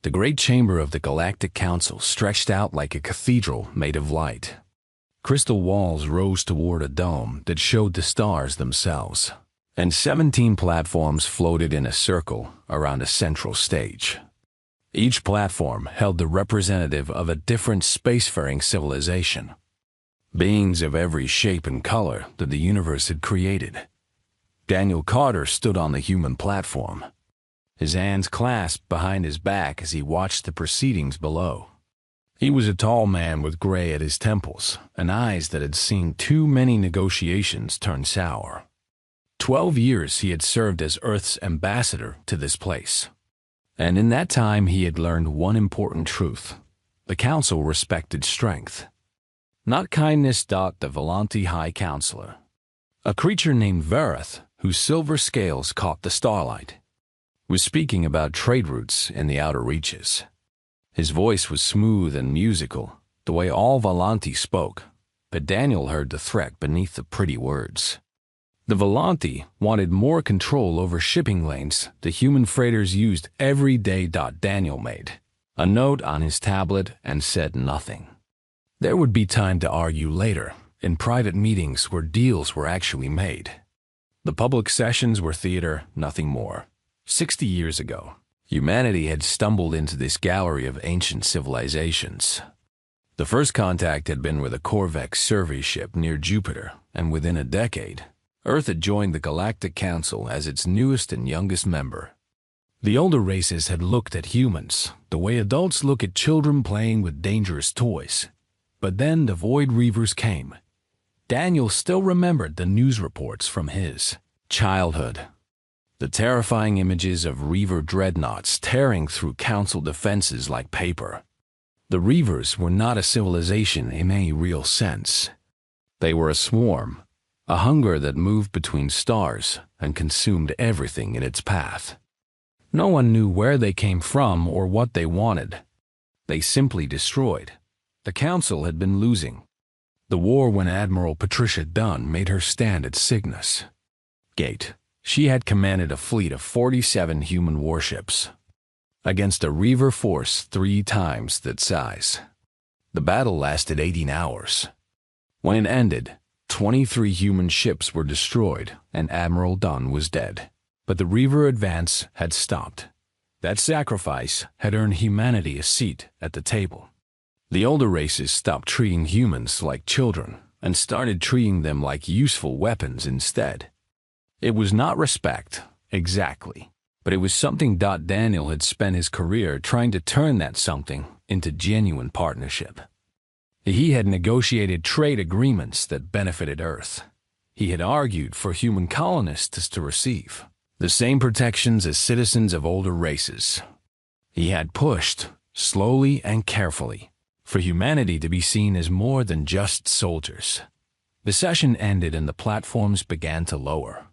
The great chamber of the Galactic Council stretched out like a cathedral made of light. Crystal walls rose toward a dome that showed the stars themselves, and 17 platforms floated in a circle around a central stage. Each platform held the representative of a different spacefaring civilization, beings of every shape and color that the universe had created. Daniel Carter stood on the human platform, his hands clasped behind his back as he watched the proceedings below. He was a tall man with gray at his temples and eyes that had seen too many negotiations turn sour. 12 years he had served as Earth's ambassador to this place. And in that time he had learned one important truth. The Council respected strength, not kindness. The Volanti High Counselor, a creature named Vareth, whose silver scales caught the starlight, was speaking about trade routes in the outer reaches. His voice was smooth and musical, the way all Volanti spoke, but Daniel heard the threat beneath the pretty words. The Volanti wanted more control over shipping lanes the human freighters used every day. Daniel made a note on his tablet and said nothing. There would be time to argue later, in private meetings where deals were actually made. The public sessions were theater, nothing more. 60 years ago, humanity had stumbled into this gallery of ancient civilizations. The first contact had been with a Corvex survey ship near Jupiter, and within a decade, Earth had joined the Galactic Council as its newest and youngest member. The older races had looked at humans the way adults look at children playing with dangerous toys. But then the Void Reavers came. Daniel still remembered the news reports from his childhood. The terrifying images of Reaver dreadnoughts tearing through Council defenses like paper. The Reavers were not a civilization in any real sense. They were a swarm, a hunger that moved between stars and consumed everything in its path. No one knew where they came from or what they wanted. They simply destroyed. The Council had been losing the war when Admiral Patricia Dunn made her stand at Cygnus Gate. She had commanded a fleet of 47 human warships against a Reaver force 3 times that size. The battle lasted 18 hours. When it ended, 23 human ships were destroyed and Admiral Dunn was dead. But the Reaver advance had stopped. That sacrifice had earned humanity a seat at the table. The older races stopped treating humans like children and started treating them like useful weapons instead. It was not respect, exactly, but it was something. Daniel had spent his career trying to turn that something into genuine partnership. He had negotiated trade agreements that benefited Earth. He had argued for human colonists to receive the same protections as citizens of older races. He had pushed, slowly and carefully, for humanity to be seen as more than just soldiers. The session ended and the platforms began to lower.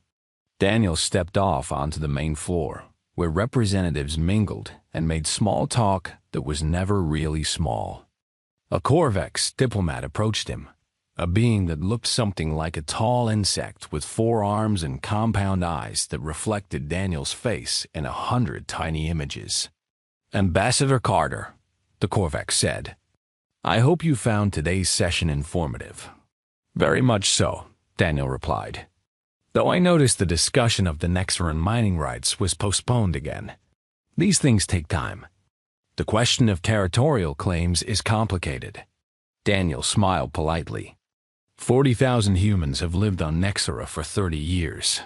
Daniel stepped off onto the main floor, where representatives mingled and made small talk that was never really small. A Corvex diplomat approached him, a being that looked something like a tall insect with 4 arms and compound eyes that reflected Daniel's face in 100 tiny images. "Ambassador Carter," the Corvex said, "I hope you found today's session informative." "Very much so," Daniel replied. "Though I noticed the discussion of the Nexaran mining rights was postponed again. These things take time. The question of territorial claims is complicated." Daniel smiled politely. 40,000 humans have lived on Nexara for 30 years.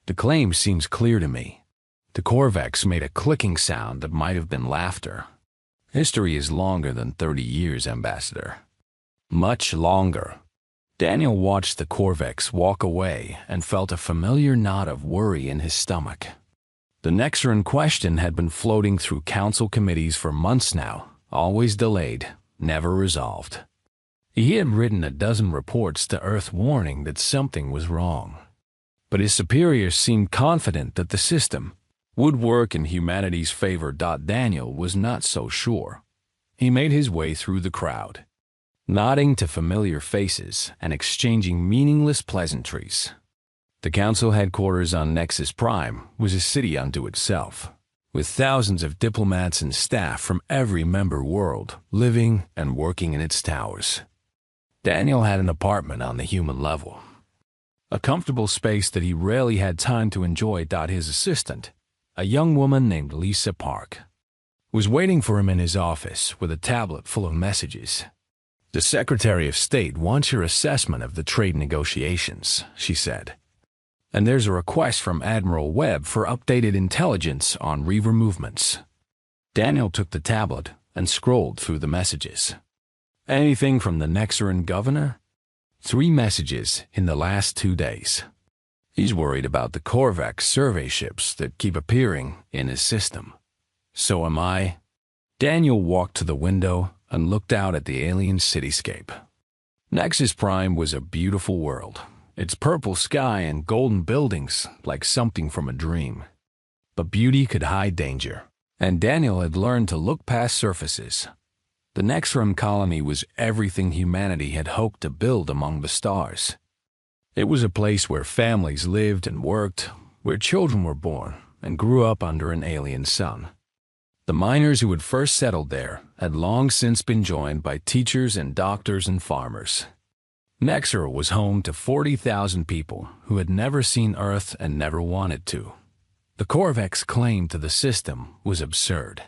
The claim seems clear to me. The Corvex made a clicking sound that might have been laughter. History is longer than 30 years, Ambassador. Much longer. Daniel watched the Corvex walk away and felt a familiar knot of worry in his stomach. The Nexaran question had been floating through council committees for months now, always delayed, never resolved. He had written a dozen reports to Earth warning that something was wrong. But his superiors seemed confident that the system would work in humanity's favor. Daniel was not so sure. He made his way through the crowd, nodding to familiar faces and exchanging meaningless pleasantries. The council headquarters on Nexus Prime was a city unto itself. with thousands of diplomats and staff from every member world living and working in its towers. Daniel had an apartment on the human level, a comfortable space that he rarely had time to enjoy. His assistant, a young woman named Lisa Park, was waiting for him in his office with a tablet full of messages. "The Secretary of State wants your assessment of the trade negotiations," she said. "And there's a request from Admiral Webb for updated intelligence on Reaver movements." Daniel took the tablet and scrolled through the messages. Anything from the Nexaran governor? 3 messages in the last 2 days. He's worried about the Korvax survey ships that keep appearing in his system. So am I. Daniel walked to the window and looked out at the alien cityscape. Nexus Prime was a beautiful world, its purple sky and golden buildings like something from a dream. But beauty could hide danger, and Daniel had learned to look past surfaces. The Nexaran colony was everything humanity had hoped to build among the stars. It was a place where families lived and worked, where children were born and grew up under an alien sun. The miners who had first settled there had long since been joined by teachers and doctors and farmers. Nexar was home to 40,000 people who had never seen Earth and never wanted to. The Korvax claim to the system was absurd.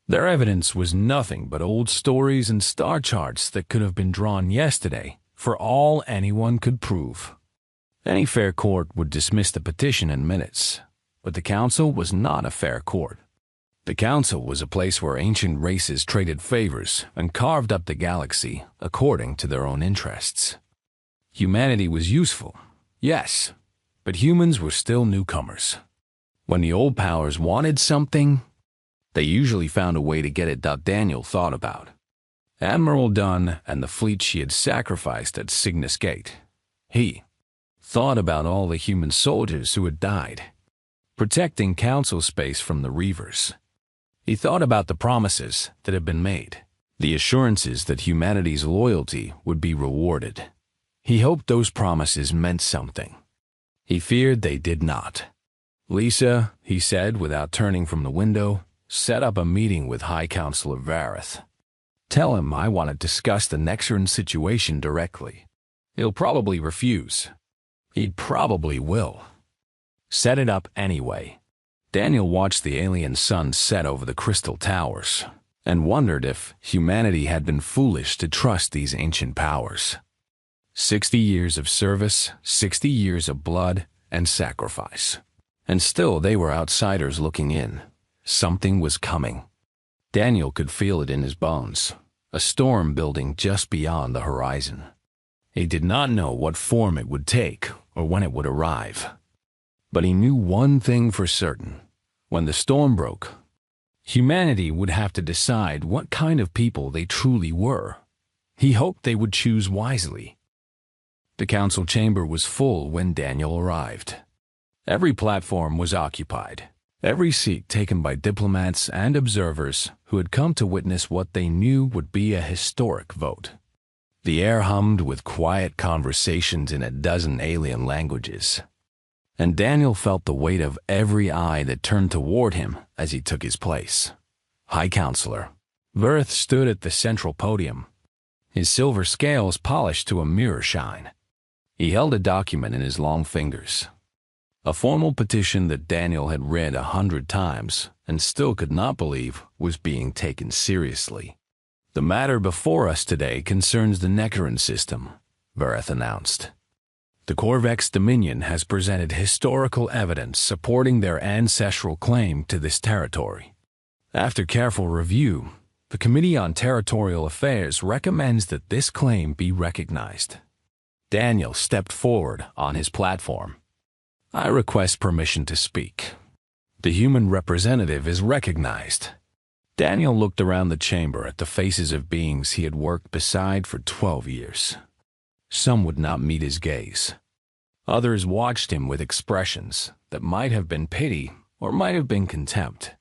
Their evidence was nothing but old stories and star charts that could have been drawn yesterday for all anyone could prove. Any fair court would dismiss the petition in minutes, but the council was not a fair court. The council was a place where ancient races traded favors and carved up the galaxy according to their own interests. Humanity was useful, yes, but humans were still newcomers. When the old powers wanted something, they usually found a way to get it. Daniel thought about Admiral Dunn and the fleet she had sacrificed at Cygnus Gate. He thought about all the human soldiers who had died, protecting council space from the Reavers. He thought about the promises that had been made, the assurances that humanity's loyalty would be rewarded. He hoped those promises meant something. He feared they did not. "Lisa," he said without turning from the window, "set up a meeting with High Counselor Vareth. Tell him I want to discuss the Nexaran situation directly. He'll probably refuse. He probably will. Set it up anyway." Daniel watched the alien sun set over the crystal towers and wondered if humanity had been foolish to trust these ancient powers. 60 years of service, 60 years of blood and sacrifice. And still they were outsiders looking in. Something was coming. Daniel could feel it in his bones, a storm building just beyond the horizon. He did not know what form it would take or when it would arrive. But he knew one thing for certain. When the storm broke, humanity would have to decide what kind of people they truly were. He hoped they would choose wisely. The council chamber was full when Daniel arrived. Every platform was occupied, every seat taken by diplomats and observers who had come to witness what they knew would be a historic vote. The air hummed with quiet conversations in a dozen alien languages, and Daniel felt the weight of every eye that turned toward him as he took his place. High Counselor Vareth stood at the central podium, his silver scales polished to a mirror shine. He held a document in his long fingers, a formal petition that Daniel had read 100 times and still could not believe was being taken seriously. "The matter before us today concerns the Nexaran system," Vareth announced. "The Korvax Dominion has presented historical evidence supporting their ancestral claim to this territory. After careful review, the Committee on Territorial Affairs recommends that this claim be recognized." Daniel stepped forward on his platform. "I request permission to speak. The human representative is recognized." Daniel looked around the chamber at the faces of beings he had worked beside for 12 years. Some would not meet his gaze. Others watched him with expressions that might have been pity or might have been contempt.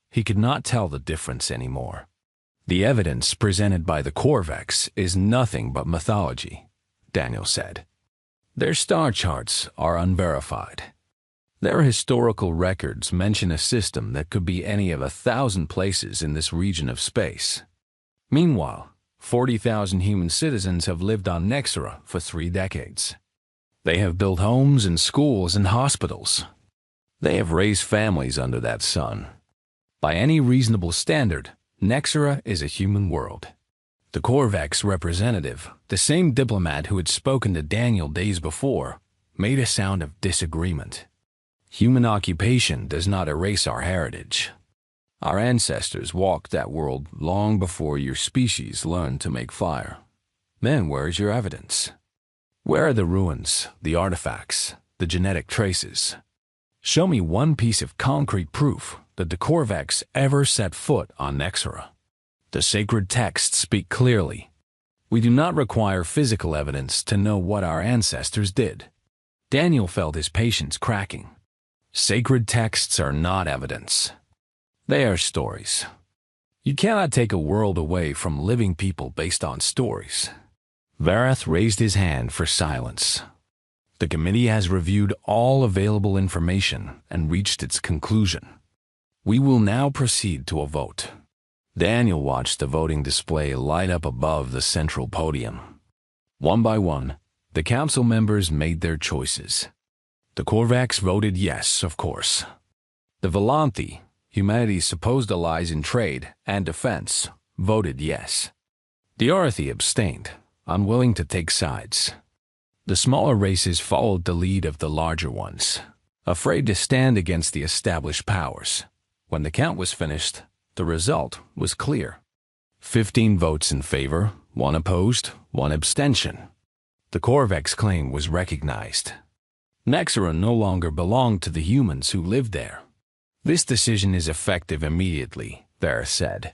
He could not tell the difference anymore. "The evidence presented by the Korvax is nothing but mythology," Daniel said. "Their star charts are unverified. Their historical records mention a system that could be any of 1,000 places in this region of space. Meanwhile, 40,000 human citizens have lived on Nexera for 3 decades. They have built homes and schools and hospitals. They have raised families under that sun. By any reasonable standard, Nexera is a human world. The Korvax representative, the same diplomat who had spoken to Daniel days before, made a sound of disagreement. Human occupation does not erase our heritage. Our ancestors walked that world long before your species learned to make fire. Then where is your evidence? Where are the ruins, the artifacts, the genetic traces? Show me one piece of concrete proof that the Korvax ever set foot on Nexera. The sacred texts speak clearly. We do not require physical evidence to know what our ancestors did. Daniel felt his patience cracking. Sacred texts are not evidence. They are stories. You cannot take a world away from living people based on stories. Varath raised his hand for silence. The committee has reviewed all available information and reached its conclusion. We will now proceed to a vote. Daniel watched the voting display light up above the central podium. One by one, the council members made their choices. The Korvax voted yes, of course. The Volanthi, humanity's supposed allies in trade and defense, voted yes. The Arathi abstained, unwilling to take sides. The smaller races followed the lead of the larger ones, afraid to stand against the established powers. When the count was finished, the result was clear. 15 votes in favor, 1 opposed, 1 abstention. The Korvax claim was recognized. Nexera no longer belonged to the humans who lived there. This decision is effective immediately, Varys said.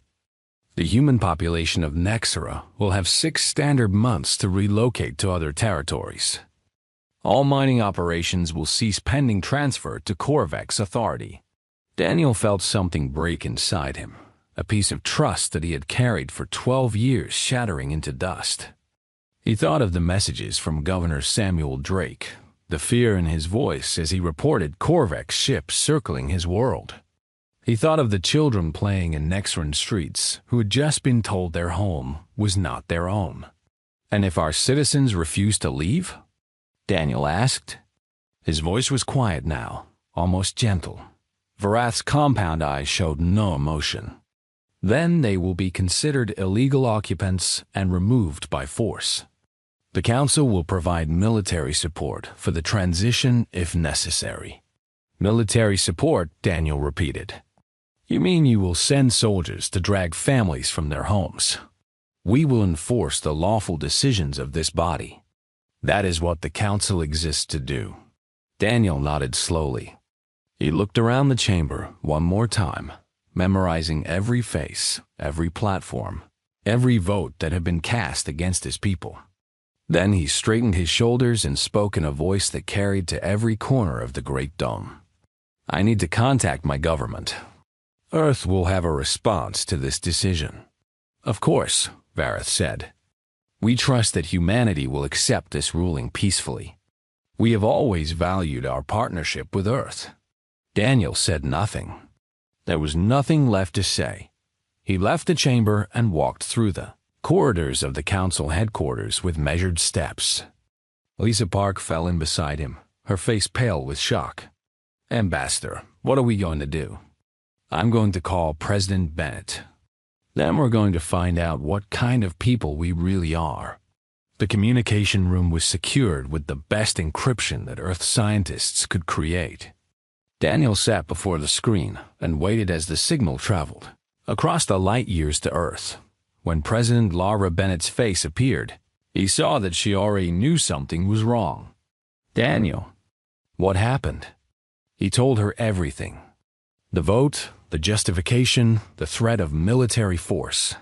The human population of Nexera will have 6 standard months to relocate to other territories. All mining operations will cease pending transfer to Korvax authority. Daniel felt something break inside him, a piece of trust that he had carried for 12 years shattering into dust. He thought of the messages from Governor Samuel Drake, the fear in his voice as he reported Korvax ships circling his world. He thought of the children playing in Nexeran streets who had just been told their home was not their own. And if our citizens refuse to leave? Daniel asked. His voice was quiet now, almost gentle. Varath's compound eyes showed no emotion. Then they will be considered illegal occupants and removed by force. The Council will provide military support for the transition if necessary. Military support, Daniel repeated. You mean you will send soldiers to drag families from their homes? We will enforce the lawful decisions of this body. That is what the Council exists to do. Daniel nodded slowly. He looked around the chamber one more time, memorizing every face, every platform, every vote that had been cast against his people. Then he straightened his shoulders and spoke in a voice that carried to every corner of the Great Dome. I need to contact my government. Earth will have a response to this decision. Of course, Vareth said. We trust that humanity will accept this ruling peacefully. We have always valued our partnership with Earth. Daniel said nothing. There was nothing left to say. He left the chamber and walked through the corridors of the council headquarters with measured steps. Lisa Park fell in beside him, her face pale with shock. Ambassador, what are we going to do? I'm going to call President Bennett. Then we're going to find out what kind of people we really are. The communication room was secured with the best encryption that Earth scientists could create. Daniel sat before the screen and waited as the signal traveled across the light years to Earth. When President Lara Bennett's face appeared, he saw that she already knew something was wrong. Daniel, what happened? He told her everything. The vote, the justification, the threat of military force.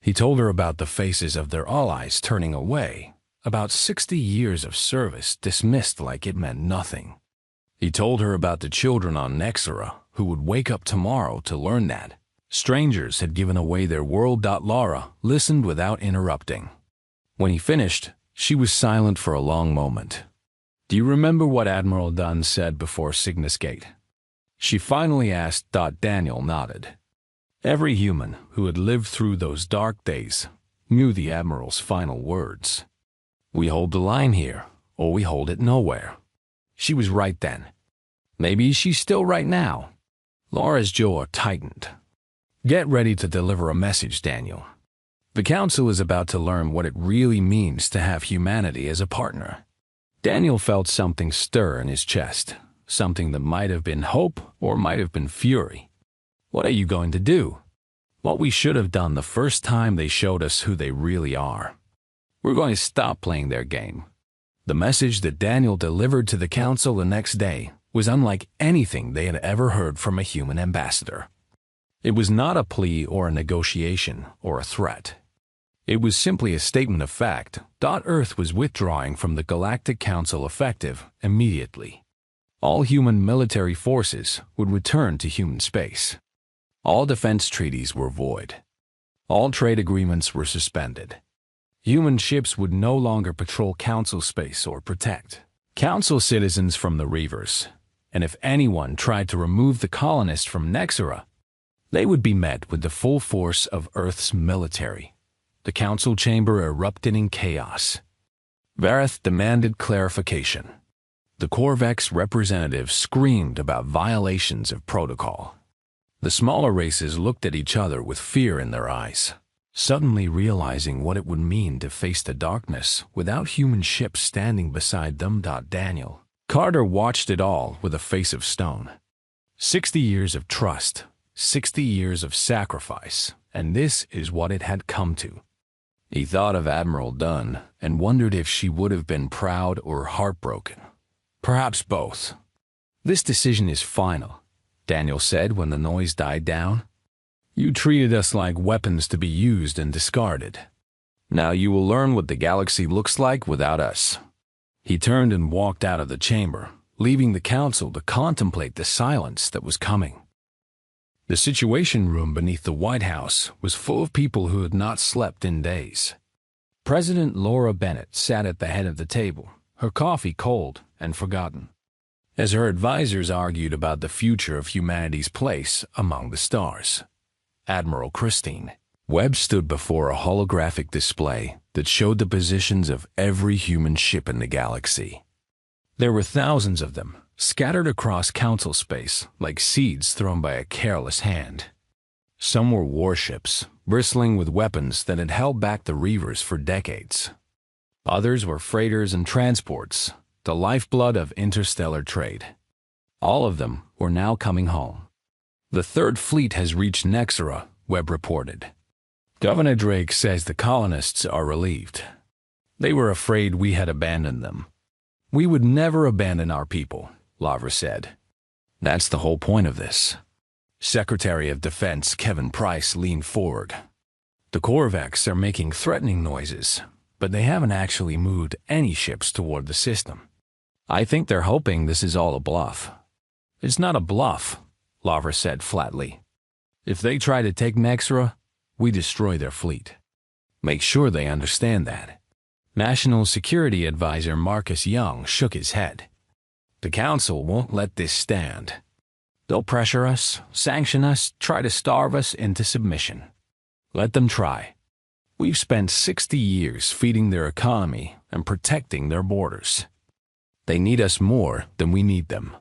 He told her about the faces of their allies turning away, about 60 years of service dismissed like it meant nothing. He told her about the children on Nexera who would wake up tomorrow to learn that strangers had given away their world. Lara listened without interrupting. When he finished, she was silent for a long moment. Do you remember what Admiral Dunn said before Cygnus Gate? She finally asked. Daniel nodded. Every human who had lived through those dark days knew the Admiral's final words. We hold the line here, or we hold it nowhere. She was right then. Maybe she's still right now. Laura's jaw tightened. Get ready to deliver a message, Daniel. The Council is about to learn what it really means to have humanity as a partner. Daniel felt something stir in his chest, something that might have been hope or might have been fury. What are you going to do? What we should have done the first time they showed us who they really are. We're going to stop playing their game. The message that Daniel delivered to the Council the next day was unlike anything they had ever heard from a human ambassador. It was not a plea or a negotiation or a threat. It was simply a statement of fact. Earth was withdrawing from the Galactic Council effective immediately. All human military forces would return to human space. All defense treaties were void. All trade agreements were suspended. Human ships would no longer patrol Council space or protect Council citizens from the Reavers, and if anyone tried to remove the colonists from Nexera, they would be met with the full force of Earth's military. The Council chamber erupted in chaos. Vareth demanded clarification. The Korvax representatives screamed about violations of protocol. The smaller races looked at each other with fear in their eyes, suddenly realizing what it would mean to face the darkness without human ships standing beside them. Daniel Carter watched it all with a face of stone. 60 years of trust, 60 years of sacrifice, and this is what it had come to. He thought of Admiral Dunn and wondered if she would have been proud or heartbroken. Perhaps both. This decision is final, Daniel said when the noise died down. You treated us like weapons to be used and discarded. Now you will learn what the galaxy looks like without us. He turned and walked out of the chamber, leaving the Council to contemplate the silence that was coming. The Situation Room beneath the White House was full of people who had not slept in days. President Laura Bennett sat at the head of the table, her coffee cold and forgotten, as her advisors argued about the future of humanity's place among the stars. Admiral Christine Webb stood before a holographic display that showed the positions of every human ship in the galaxy. There were thousands of them, scattered across Council space like seeds thrown by a careless hand. Some were warships, bristling with weapons that had held back the Reavers for decades. Others were freighters and transports, the lifeblood of interstellar trade. All of them were now coming home. The Third Fleet has reached Nexera, Webb reported. Governor Drake says the colonists are relieved. They were afraid we had abandoned them. We would never abandon our people, Lavra said. That's the whole point of this. Secretary of Defense Kevin Price leaned forward. The Korvax are making threatening noises, but they haven't actually moved any ships toward the system. I think they're hoping this is all a bluff. It's not a bluff, Lavra said flatly. If they try to take Nexera, we destroy their fleet. Make sure they understand that. National Security Advisor Marcus Young shook his head. The Council won't let this stand. They'll pressure us, sanction us, try to starve us into submission. Let them try. We've spent 60 years feeding their economy and protecting their borders. They need us more than we need them.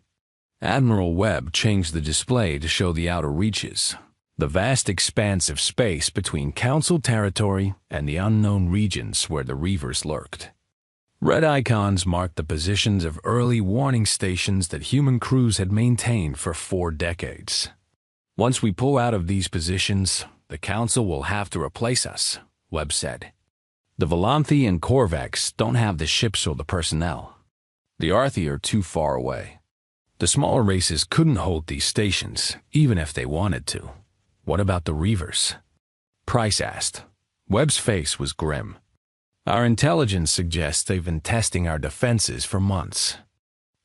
Admiral Webb changed the display to show the outer reaches, the vast expanse of space between Council territory and the unknown regions where the Reavers lurked. Red icons marked the positions of early warning stations that human crews had maintained for 4 decades. Once we pull out of these positions, the Council will have to replace us, Webb said. The Volanthi and Korvax don't have the ships or the personnel. The Arthi are too far away. The smaller races couldn't hold these stations, even if they wanted to. What about the Reavers? Price asked. Webb's face was grim. Our intelligence suggests they've been testing our defenses for months.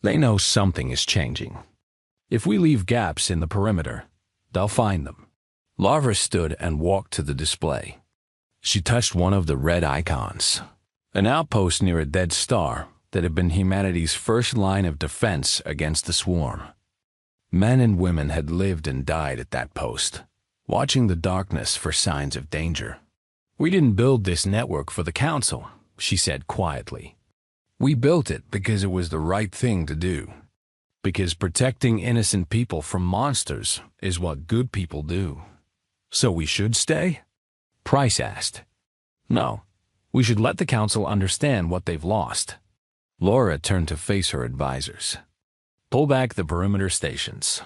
They know something is changing. If we leave gaps in the perimeter, they'll find them. Lavra stood and walked to the display. She touched one of the red icons. An outpost near a dead star, that had been humanity's first line of defense against the swarm. Men and women had lived and died at that post, watching the darkness for signs of danger. "We didn't build this network for the council," she said quietly. "We built it because it was the right thing to do. Because protecting innocent people from monsters is what good people do." "So we should stay?" Price asked. "No, we should let the council understand what they've lost." Laura turned to face her advisors. "Pull back the perimeter stations.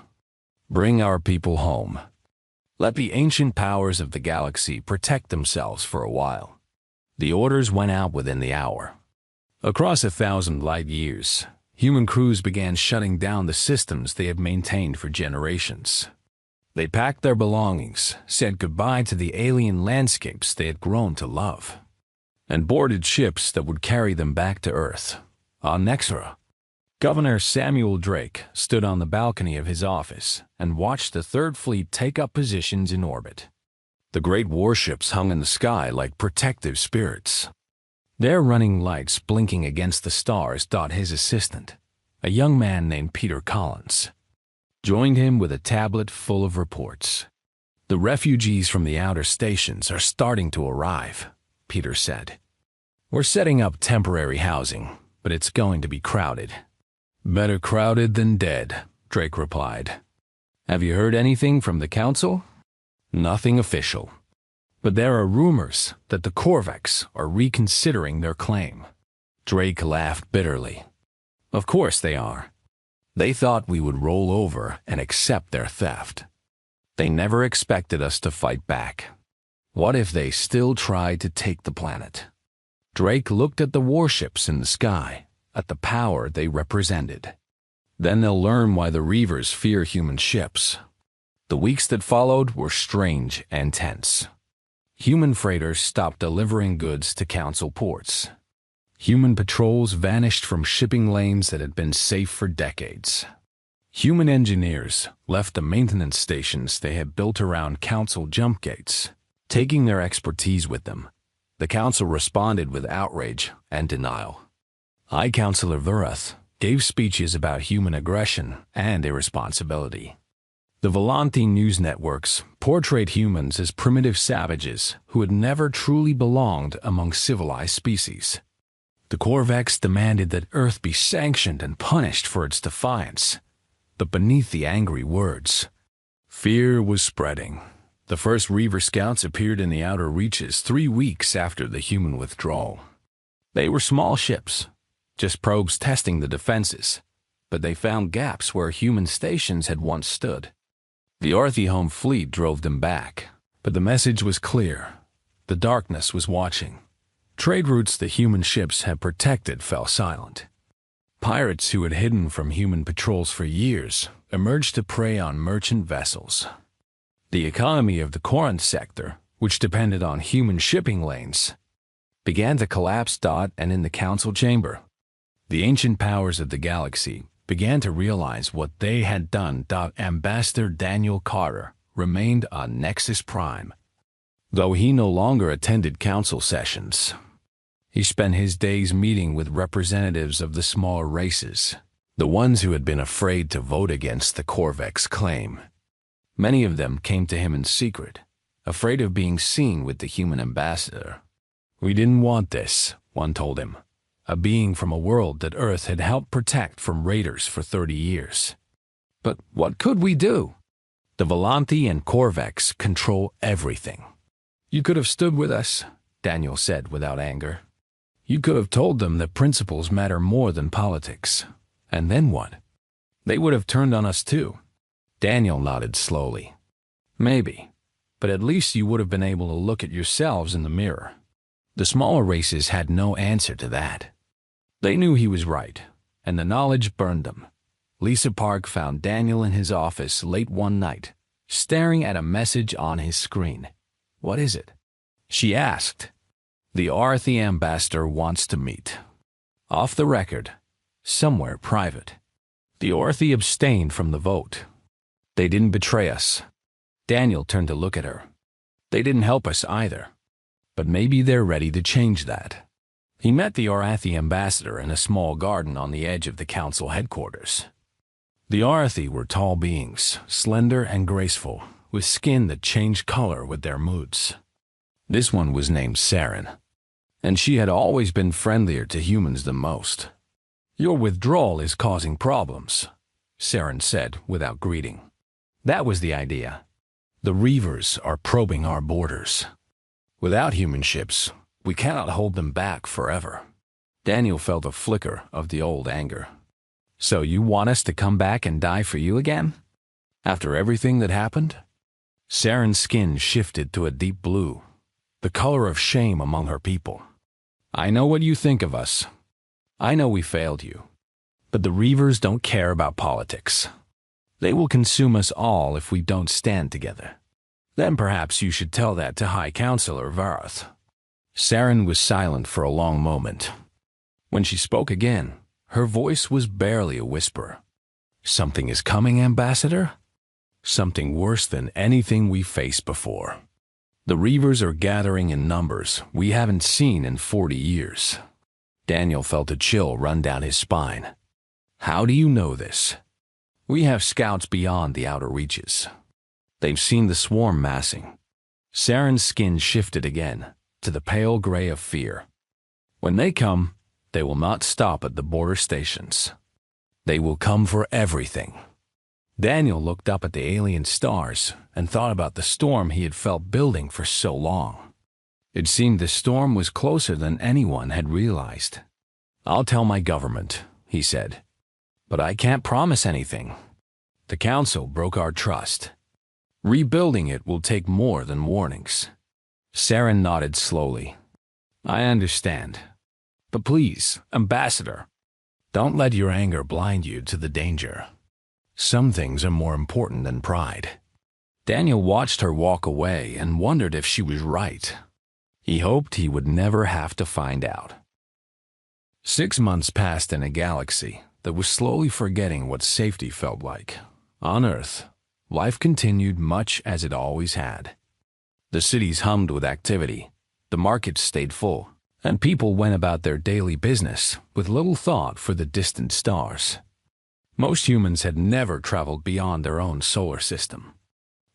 Bring our people home. Let the ancient powers of the galaxy protect themselves for a while." The orders went out within the hour. Across 1,000 light years, human crews began shutting down the systems they had maintained for generations. They packed their belongings, said goodbye to the alien landscapes they had grown to love, and boarded ships that would carry them back to Earth. On Nexra, Governor Samuel Drake stood on the balcony of his office and watched the Third Fleet take up positions in orbit. The great warships hung in the sky like protective spirits, their running lights blinking against the stars. His assistant, a young man named Peter Collins, joined him with a tablet full of reports. "The refugees from the outer stations are starting to arrive," Peter said. "We're setting up temporary housing, but it's going to be crowded." "Better crowded than dead," Drake replied. "Have you heard anything from the council?" "Nothing official. But there are rumors that the Korvax are reconsidering their claim." Drake laughed bitterly. "Of course they are. They thought we would roll over and accept their theft. They never expected us to fight back. What if they still tried to take the planet?" Drake looked at the warships in the sky, at the power they represented. "Then they'll learn why the Reavers fear human ships." The weeks that followed were strange and tense. Human freighters stopped delivering goods to council ports. Human patrols vanished from shipping lanes that had been safe for decades. Human engineers left the maintenance stations they had built around council jump gates, taking their expertise with them. The council responded with outrage and denial. High Councilor Vurath gave speeches about human aggression and irresponsibility. The Volanti news networks portrayed humans as primitive savages who had never truly belonged among civilized species. The Korvax demanded that Earth be sanctioned and punished for its defiance. But beneath the angry words, fear was spreading. The first Reaver scouts appeared in the outer reaches 3 weeks after the human withdrawal. They were small ships, just probes testing the defenses, but they found gaps where human stations had once stood. The Arthi home fleet drove them back, but the message was clear. The darkness was watching. Trade routes the human ships had protected fell silent. Pirates who had hidden from human patrols for years emerged to prey on merchant vessels. The economy of the Corinth sector, which depended on human shipping lanes, began to collapse. And in the council chamber, the ancient powers of the galaxy began to realize what they had done. Ambassador Daniel Carter remained on Nexus Prime, though he no longer attended council sessions. He spent his days meeting with representatives of the smaller races, the ones who had been afraid to vote against the Korvax claim. Many of them came to him in secret, afraid of being seen with the human ambassador. "We didn't want this," one told him, a being from a world that Earth had helped protect from raiders for 30 years. "But what could we do? The Volanti and Korvax control everything." "You could have stood with us," Daniel said without anger. "You could have told them that principles matter more than politics. And then what? They would have turned on us too." Daniel nodded slowly. "Maybe, but at least you would have been able to look at yourselves in the mirror." The smaller races had no answer to that. They knew he was right, and the knowledge burned them. Lisa Park found Daniel in his office late one night, staring at a message on his screen. "What is it?" she asked. "The Arthi ambassador wants to meet. Off the record, somewhere private." The Arthi abstained from the vote. "They didn't betray us." Daniel turned to look at her. "They didn't help us either. But maybe they're ready to change that." He met the Arathi ambassador in a small garden on the edge of the council headquarters. The Arathi were tall beings, slender and graceful, with skin that changed color with their moods. This one was named Saren, and she had always been friendlier to humans than most. "Your withdrawal is causing problems," Saren said without greeting. "That was the idea. The Reavers are probing our borders. Without human ships, we cannot hold them back forever." Daniel felt a flicker of the old anger. "So you want us to come back and die for you again? After everything that happened?" Saren's skin shifted to a deep blue, the color of shame among her people. "I know what you think of us. I know we failed you. But the Reavers don't care about politics. They will consume us all if we don't stand together. Then perhaps you should tell that to High Counselor Varath." Saren was silent for a long moment. When she spoke again, her voice was barely a whisper. "Something is coming, Ambassador? Something worse than anything we faced before. The Reavers are gathering in numbers we haven't seen in 40 years. Daniel felt a chill run down his spine. "How do you know this?" "We have scouts beyond the outer reaches. They've seen the swarm massing." Saren's skin shifted again to the pale gray of fear. "When they come, they will not stop at the border stations. They will come for everything." Daniel looked up at the alien stars and thought about the storm he had felt building for so long. It seemed the storm was closer than anyone had realized. "I'll tell my government," he said. "But I can't promise anything. The council broke our trust. Rebuilding it will take more than warnings." Saren nodded slowly. "I understand. But please, Ambassador, don't let your anger blind you to the danger. Some things are more important than pride." Daniel watched her walk away and wondered if she was right. He hoped he would never have to find out. 6 months passed in a galaxy that was slowly forgetting what safety felt like. On Earth, life continued much as it always had. The cities hummed with activity, the markets stayed full, and people went about their daily business with little thought for the distant stars. Most humans had never traveled beyond their own solar system.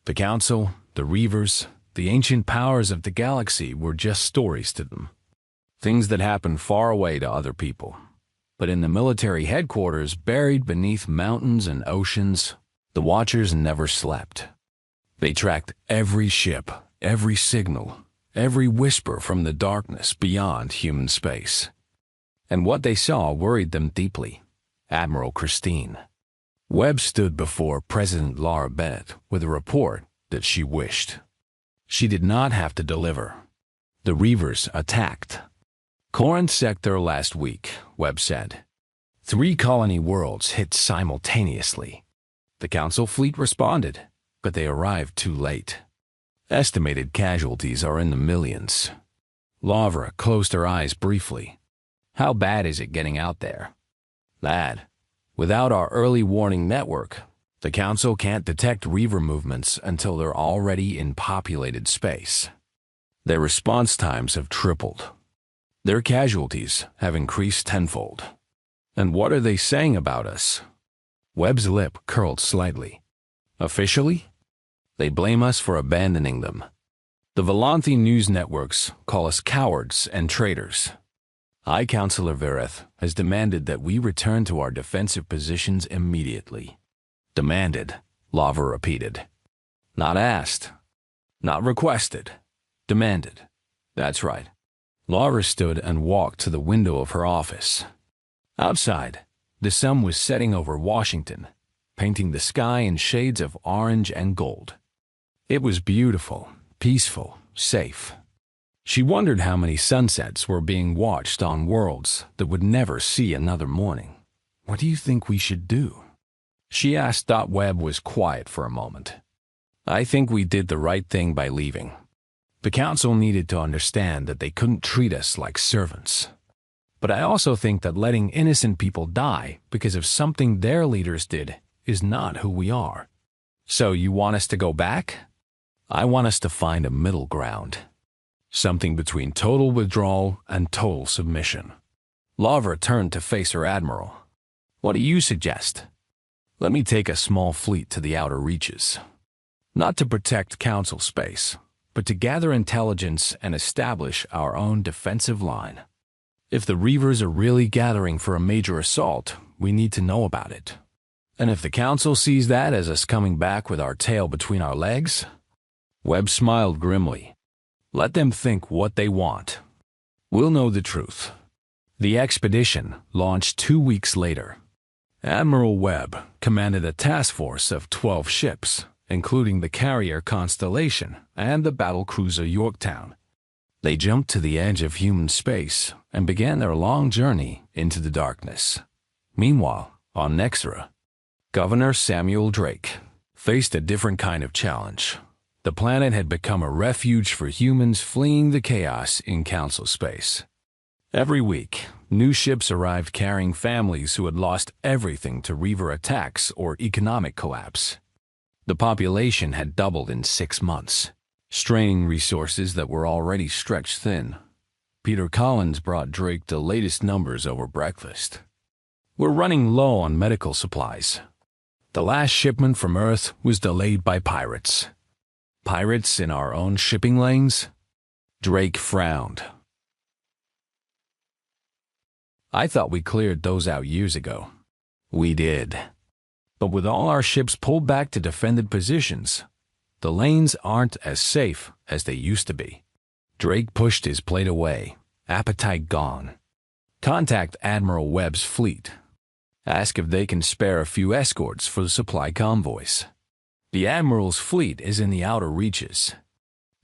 The Council, the Reavers, the ancient powers of the galaxy were just stories to them. Things that happened far away to other people. But in the military headquarters buried beneath mountains and oceans, the Watchers never slept. They tracked every ship, every signal, every whisper from the darkness beyond human space. And what they saw worried them deeply. Admiral Christine. Webb stood before President Lara Bennett with a report that she wished. She did not have to deliver. The Reavers attacked. "Corinth sector last week," Webb said. 3 colony worlds hit simultaneously. The Council fleet responded, but they arrived too late. Estimated casualties are in the millions. Lavra closed her eyes briefly. "How bad is it getting out there?" "Bad. Without our early warning network, the Council can't detect Reaver movements until they're already in populated space. Their response times have tripled. Their casualties have increased tenfold." "And what are they saying about us?" Webb's lip curled slightly. "Officially, they blame us for abandoning them. The Volanthi news networks call us cowards and traitors. High Counselor Varath has demanded that we return to our defensive positions immediately." "Demanded," Lava repeated. "Not asked. Not requested. Demanded. That's right." Laura stood and walked to the window of her office. Outside, the sun was setting over Washington, painting the sky in shades of orange and gold. It was beautiful, peaceful, safe. She wondered how many sunsets were being watched on worlds that would never see another morning. "What do you think we should do?" she asked. Webb was quiet for a moment. "I think we did the right thing by leaving. The Council needed to understand that they couldn't treat us like servants. But I also think that letting innocent people die because of something their leaders did is not who we are. So you want us to go back? I want us to find a middle ground." something between total withdrawal and total submission. Lavra turned to face her admiral. "What do you suggest?" "Let me take a small fleet to the outer reaches. Not to protect Council space, but to gather intelligence and establish our own defensive line. If the Reavers are really gathering for a major assault, we need to know about it. And if the Council sees that as us coming back with our tail between our legs..." Webb smiled grimly. "Let them think what they want. We'll know the truth." The expedition launched 2 weeks later. Admiral Webb commanded a task force of 12 ships, including the carrier Constellation and the battlecruiser Yorktown. They jumped to the edge of human space and began their long journey into the darkness. Meanwhile, on Nexera, Governor Samuel Drake faced a different kind of challenge. The planet had become a refuge for humans fleeing the chaos in Council space. Every week, new ships arrived carrying families who had lost everything to Reaver attacks or economic collapse. The population had doubled in 6 months, straining resources that were already stretched thin. Peter Collins brought Drake the latest numbers over breakfast. "We're running low on medical supplies. The last shipment from Earth was delayed by pirates." "Pirates in our own shipping lanes?" Drake frowned. "I thought we cleared those out years ago." "We did. But with all our ships pulled back to defended positions, the lanes aren't as safe as they used to be." Drake pushed his plate away, appetite gone. "Contact Admiral Webb's fleet. Ask if they can spare a few escorts for the supply convoys. The Admiral's fleet is in the outer reaches.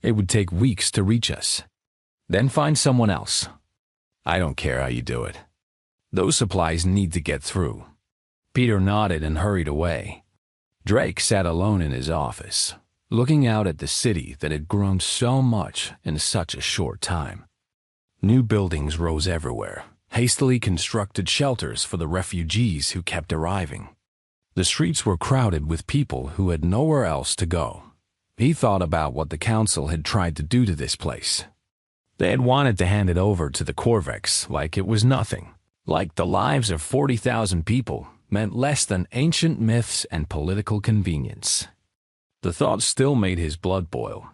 It would take weeks to reach us. Then find someone else. I don't care how you do it. Those supplies need to get through." Peter nodded and hurried away. Drake sat alone in his office, looking out at the city that had grown so much in such a short time. New buildings rose everywhere, hastily constructed shelters for the refugees who kept arriving. The streets were crowded with people who had nowhere else to go. He thought about what the Council had tried to do to this place. They had wanted to hand it over to the Corvex like it was nothing, like the lives of 40,000 people meant less than ancient myths and political convenience. The thought still made his blood boil,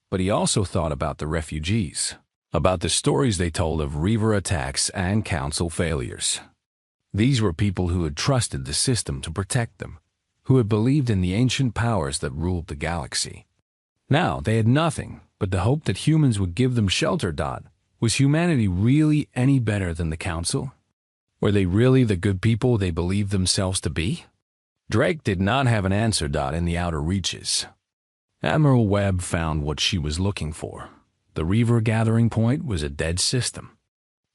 but he also thought about the refugees, about the stories they told of Reaver attacks and Council failures. These were people who had trusted the system to protect them, who had believed in the ancient powers that ruled the galaxy. Now they had nothing but the hope that humans would give them shelter. Was humanity really any better than the Council? Were they really the good people they believed themselves to be? Drake did not have an answer. In the outer reaches, Admiral Webb found what she was looking for. The Reaver gathering point was a dead system,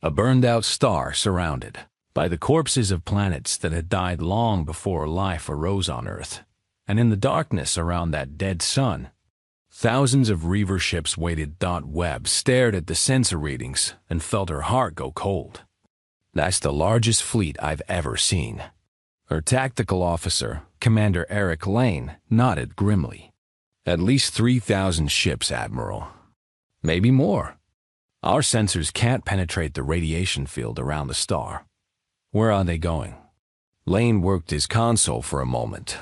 a burned-out star surrounded by the corpses of planets that had died long before life arose on Earth. And in the darkness around that dead sun, thousands of Reaver ships waited. Webb stared at the sensor readings and felt her heart go cold. "That's the largest fleet I've ever seen." Her tactical officer, Commander Eric Lane, nodded grimly. "At least 3,000 ships, Admiral. Maybe more. Our sensors can't penetrate the radiation field around the star." "Where are they going?" Lane worked his console for a moment.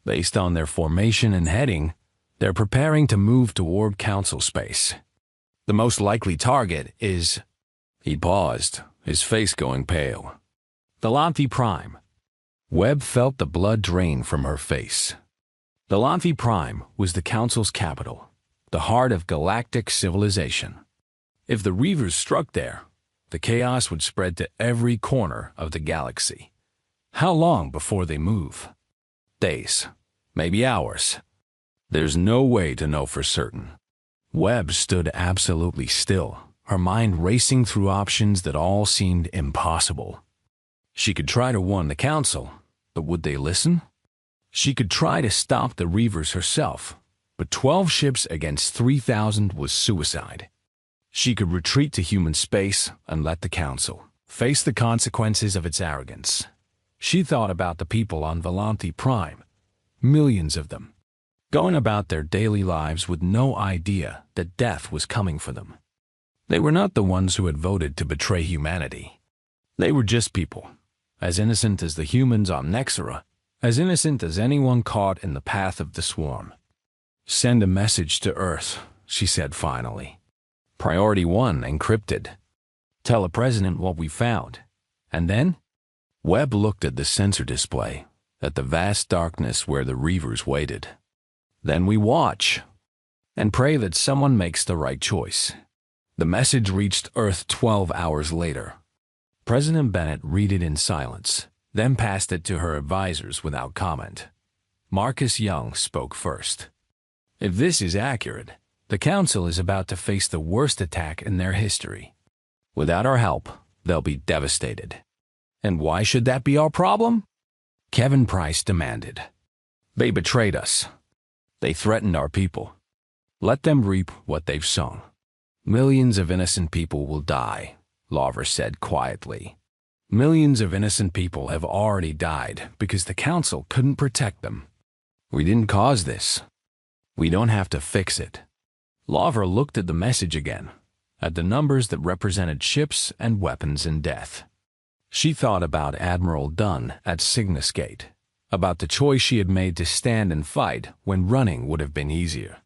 "Based on their formation and heading, they're preparing to move toward Council space. The most likely target is..." He paused, his face going pale. "Delanthi Prime." Webb felt the blood drain from her face. Delanthi Prime was the Council's capital, the heart of galactic civilization. If the Reavers struck there, the chaos would spread to every corner of the galaxy. How long before they move? Days, maybe hours. There's no way to know for certain. Webb stood absolutely still, her mind racing through options that all seemed impossible. She could try to warn the Council, but would they listen? She could try to stop the Reavers herself, but 12 ships against 3,000 was suicide. She could retreat to human space and let the Council face the consequences of its arrogance. She thought about the people on Delanthi Prime, millions of them, going about their daily lives with no idea that death was coming for them. They were not the ones who had voted to betray humanity. They were just people, as innocent as the humans on Nexera, as innocent as anyone caught in the path of the swarm. "Send a message to Earth," she said finally. "Priority 1 encrypted. Tell the president what we found. And then?" Webb looked at the sensor display, at the vast darkness where the Reavers waited. "Then we watch and pray that someone makes the right choice." The message reached Earth 12 hours later. President Bennett read it in silence, then passed it to her advisors without comment. Marcus Young spoke first. "If this is accurate, the Council is about to face the worst attack in their history. Without our help, they'll be devastated." "And why should that be our problem?" Kevin Price demanded. "They betrayed us. They threatened our people. Let them reap what they've sown." "Millions of innocent people will die," Lawver said quietly. "Millions of innocent people have already died because the Council couldn't protect them. We didn't cause this. We don't have to fix it." Lawver looked at the message again, at the numbers that represented ships and weapons and death. She thought about Admiral Dunn at Cygnus Gate, about the choice she had made to stand and fight when running would have been easier.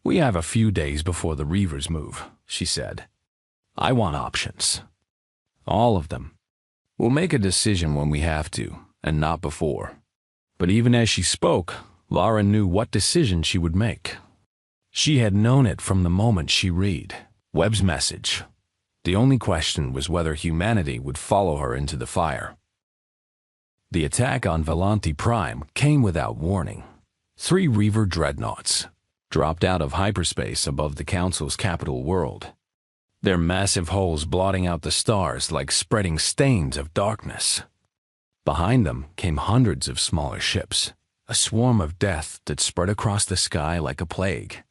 "We have a few days before the Reavers move," she said. "I want options. All of them. We'll make a decision when we have to, and not before." But even as she spoke, Lara knew what decision she would make. She had known it from the moment she read Webb's message. The only question was whether humanity would follow her into the fire. The attack on Volanti Prime came without warning. 3 Reaver dreadnoughts dropped out of hyperspace above the Council's capital world, their massive hulls blotting out the stars like spreading stains of darkness. Behind them came hundreds of smaller ships, a swarm of death that spread across the sky like a plague.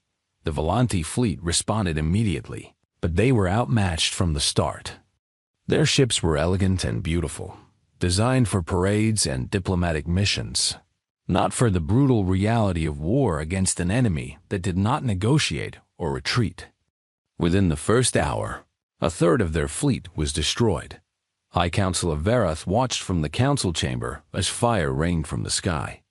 The Volanti fleet responded immediately, but they were outmatched from the start. Their ships were elegant and beautiful, designed for parades and diplomatic missions, not for the brutal reality of war against an enemy that did not negotiate or retreat. Within the first hour, a third of their fleet was destroyed. High Councilor Verath watched from the council chamber as fire rained from the sky.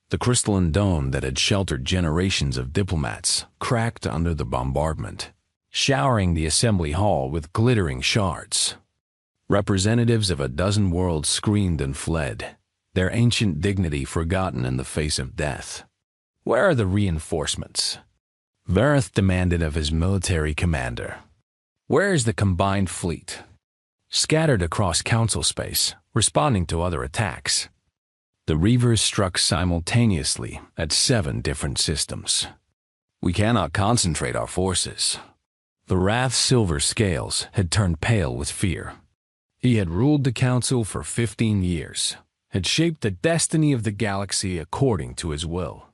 The crystalline dome that had sheltered generations of diplomats cracked under the bombardment, showering the assembly hall with glittering shards. Representatives of a dozen worlds screamed and fled, their ancient dignity forgotten in the face of death. "Where are the reinforcements?" Verath demanded of his military commander. "Where is the combined fleet?" Scattered across council space, responding to other attacks. The Reavers struck simultaneously at 7 different systems. "We cannot concentrate our forces." The Wrath's silver scales had turned pale with fear. He had ruled the Council for 15 years, had shaped the destiny of the galaxy according to his will.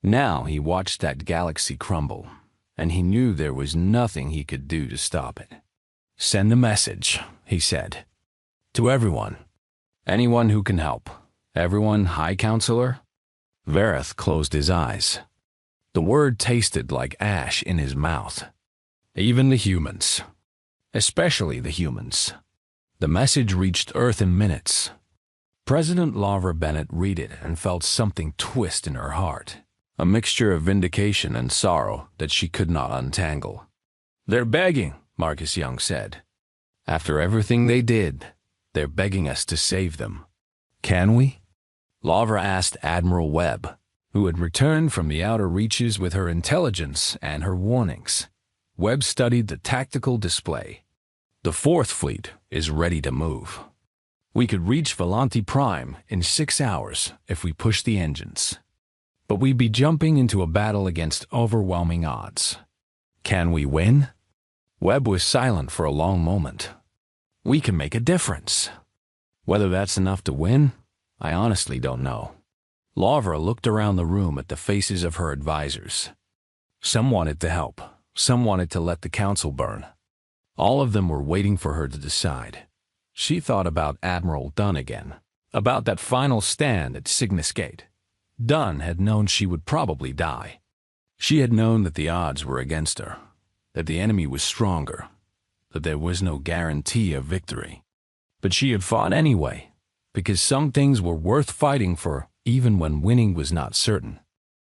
Now he watched that galaxy crumble, and he knew there was nothing he could do to stop it. "Send a message," he said. "To everyone. Anyone who can help. Everyone, High Counselor?" Verath closed his eyes. The word tasted like ash in his mouth. "Even the humans. Especially the humans." The message reached Earth in minutes. President Laura Bennett read it and felt something twist in her heart, a mixture of vindication and sorrow that she could not untangle. "They're begging," Marcus Young said. "After everything they did, they're begging us to save them. Can we?" Laura asked Admiral Webb, who had returned from the outer reaches with her intelligence and her warnings. Webb studied the tactical display. "The 4th Fleet is ready to move. We could reach Volanti Prime in 6 hours if we push the engines. But we'd be jumping into a battle against overwhelming odds. Can we win?" Webb was silent for a long moment. "We can make a difference. Whether that's enough to win, I honestly don't know." Laura looked around the room at the faces of her advisors. Some wanted to help, some wanted to let the council burn. All of them were waiting for her to decide. She thought about Admiral Dunn again, about that final stand at Cygnus Gate. Dunn had known she would probably die. She had known that the odds were against her, that the enemy was stronger, that there was no guarantee of victory. But she had fought anyway, because some things were worth fighting for even when winning was not certain.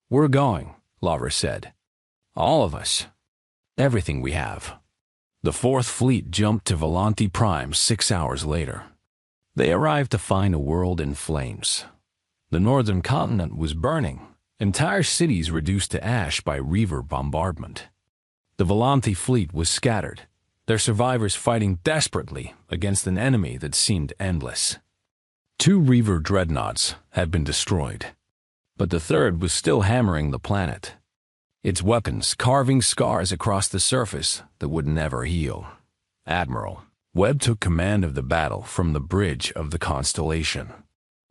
"We're going," Lara said. "All of us. Everything we have." The Fourth Fleet jumped to Volanti Prime 6 hours later. They arrived to find a world in flames. The northern continent was burning, entire cities reduced to ash by Reaver bombardment. The Volanti fleet was scattered, their survivors fighting desperately against an enemy that seemed endless. 2 Reaver dreadnoughts had been destroyed, but the third was still hammering the planet, its weapons carving scars across the surface that would never heal. Admiral Webb took command of the battle from the bridge of the Constellation.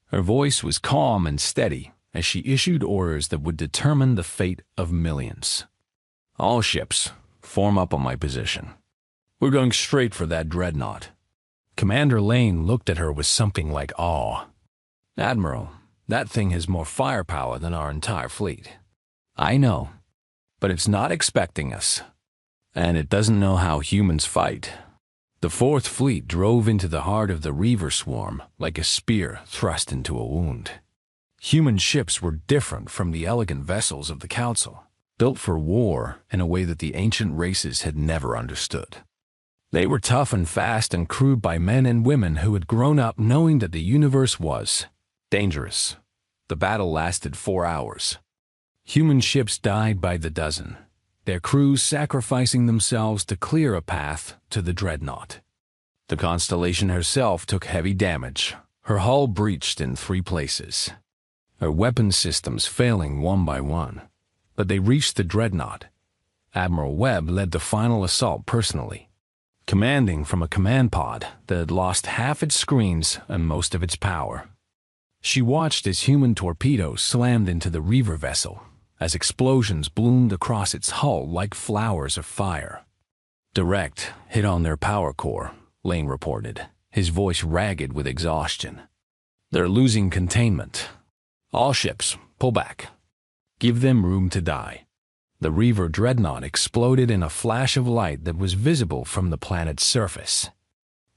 Her voice was calm and steady as she issued orders that would determine the fate of millions. "All ships, form up on my position. We're going straight for that dreadnought." Commander Lane looked at her with something like awe. "Admiral, that thing has more firepower than our entire fleet." "I know, but it's not expecting us. And it doesn't know how humans fight." The Fourth Fleet drove into the heart of the Reaver swarm like a spear thrust into a wound. Human ships were different from the elegant vessels of the Council, built for war in a way that the ancient races had never understood. They were tough and fast and crewed by men and women who had grown up knowing that the universe was dangerous. The battle lasted 4 hours. Human ships died by the dozen, their crews sacrificing themselves to clear a path to the dreadnought. The Constellation herself took heavy damage, her hull breached in 3 places, her weapon systems failing one by one. But they reached the dreadnought. Admiral Webb led the final assault personally, commanding from a command pod that had lost half its screens and most of its power. She watched as human torpedoes slammed into the Reaver vessel, as explosions bloomed across its hull like flowers of fire. "Direct hit on their power core," Lane reported, his voice ragged with exhaustion. "They're losing containment. All ships, pull back. Give them room to die." The Reaver dreadnought exploded in a flash of light that was visible from the planet's surface.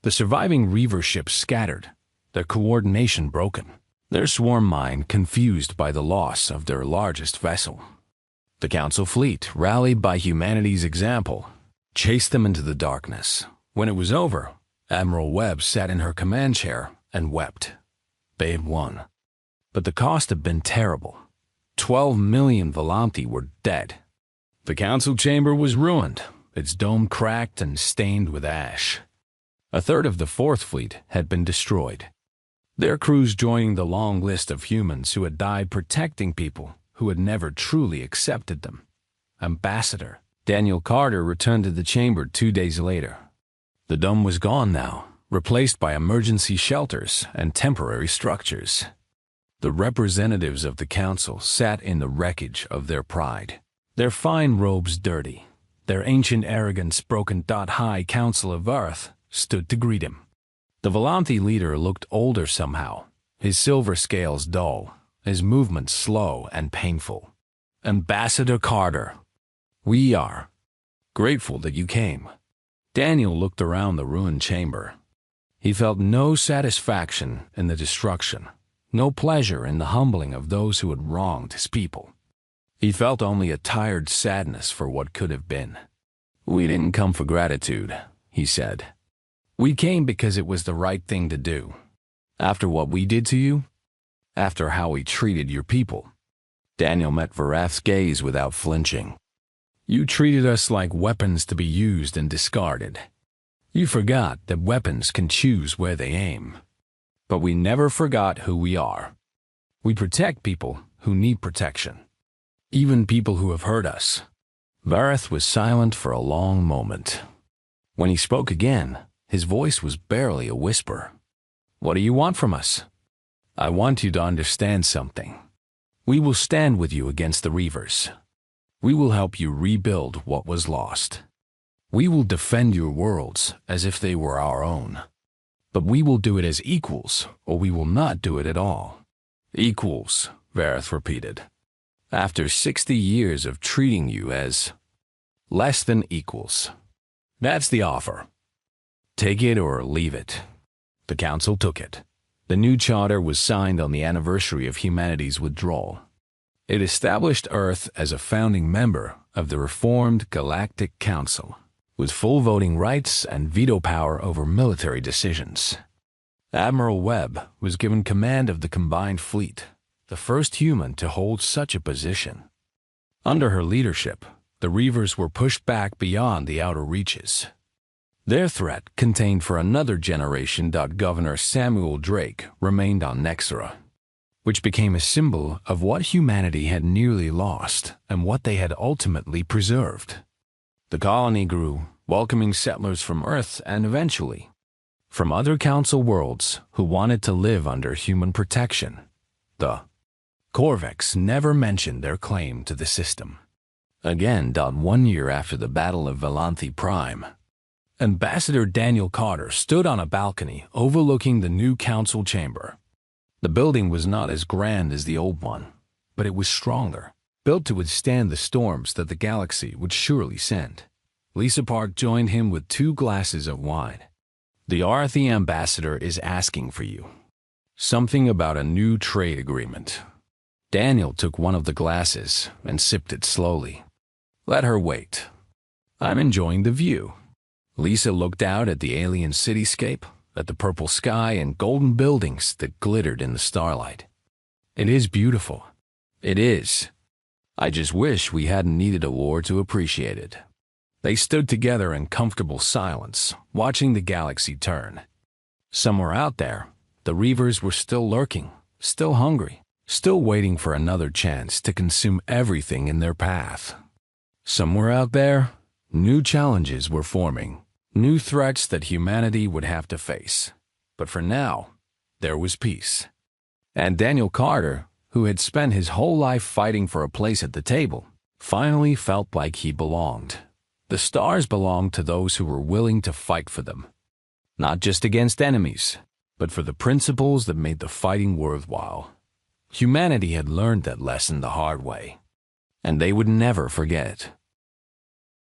The surviving Reaver ships scattered, their coordination broken, their swarm mind confused by the loss of their largest vessel. The Council fleet, rallied by humanity's example, chased them into the darkness. When it was over, Admiral Webb sat in her command chair and wept. They had won. But the cost had been terrible. 12 million Volanti were dead. The Council chamber was ruined, its dome cracked and stained with ash. A third of the Fourth Fleet had been destroyed, their crews joining the long list of humans who had died protecting people who had never truly accepted them. Ambassador Daniel Carter returned to the chamber 2 days later. The dome was gone now, replaced by emergency shelters and temporary structures. The representatives of the Council sat in the wreckage of their pride, their fine robes dirty, their ancient arrogance broken. High Council of Earth stood to greet him. The Volanti leader looked older somehow, his silver scales dull, his movements slow and painful. "Ambassador Carter, we are grateful that you came." Daniel looked around the ruined chamber. He felt no satisfaction in the destruction, no pleasure in the humbling of those who had wronged his people. He felt only a tired sadness for what could have been. "We didn't come for gratitude," he said. "We came because it was the right thing to do. After what we did to you, after how we treated your people." Daniel met Varath's gaze without flinching. "You treated us like weapons to be used and discarded. You forgot that weapons can choose where they aim. But we never forgot who we are. We protect people who need protection, even people who have hurt us." Varath was silent for a long moment. When he spoke again, his voice was barely a whisper. "What do you want from us?" "I want you to understand something. We will stand with you against the Reavers. We will help you rebuild what was lost. We will defend your worlds as if they were our own. But we will do it as equals, or we will not do it at all." "Equals," Varath repeated. "After 60 years of treating you as less than equals. That's the offer. Take it or leave it. The council took it. The new charter was signed on the anniversary of humanity's withdrawal. It established Earth as a founding member of the reformed Galactic Council, with full voting rights and veto power over military decisions. Admiral Webb was given command of the combined fleet, the first human to hold such a position. Under her leadership, the Reavers were pushed back beyond the outer reaches. Their threat contained for another generation. Governor Samuel Drake remained on Nexera, which became a symbol of what humanity had nearly lost and what they had ultimately preserved. The colony grew, welcoming settlers from Earth and eventually from other council worlds who wanted to live under human protection. The Corvex never mentioned their claim to the system. Again, 1 year after the Battle of Valanthi Prime, Ambassador Daniel Carter stood on a balcony overlooking the new council chamber. The building was not as grand as the old one, but it was stronger, built to withstand the storms that the galaxy would surely send. Lisa Park joined him with 2 glasses of wine. The Arthi ambassador is asking for you. Something about a new trade agreement. Daniel took one of the glasses and sipped it slowly. Let her wait. I'm enjoying the view. Lisa looked out at the alien cityscape, at the purple sky and golden buildings that glittered in the starlight. It is beautiful. It is. I just wish we hadn't needed a war to appreciate it. They stood together in comfortable silence, watching the galaxy turn. Somewhere out there, the Reavers were still lurking, still hungry, still waiting for another chance to consume everything in their path. Somewhere out there, new challenges were forming. New threats that humanity would have to face. But for now, there was peace. And Daniel Carter, who had spent his whole life fighting for a place at the table, finally felt like he belonged. The stars belonged to those who were willing to fight for them. Not just against enemies, but for the principles that made the fighting worthwhile. Humanity had learned that lesson the hard way, and they would never forget it.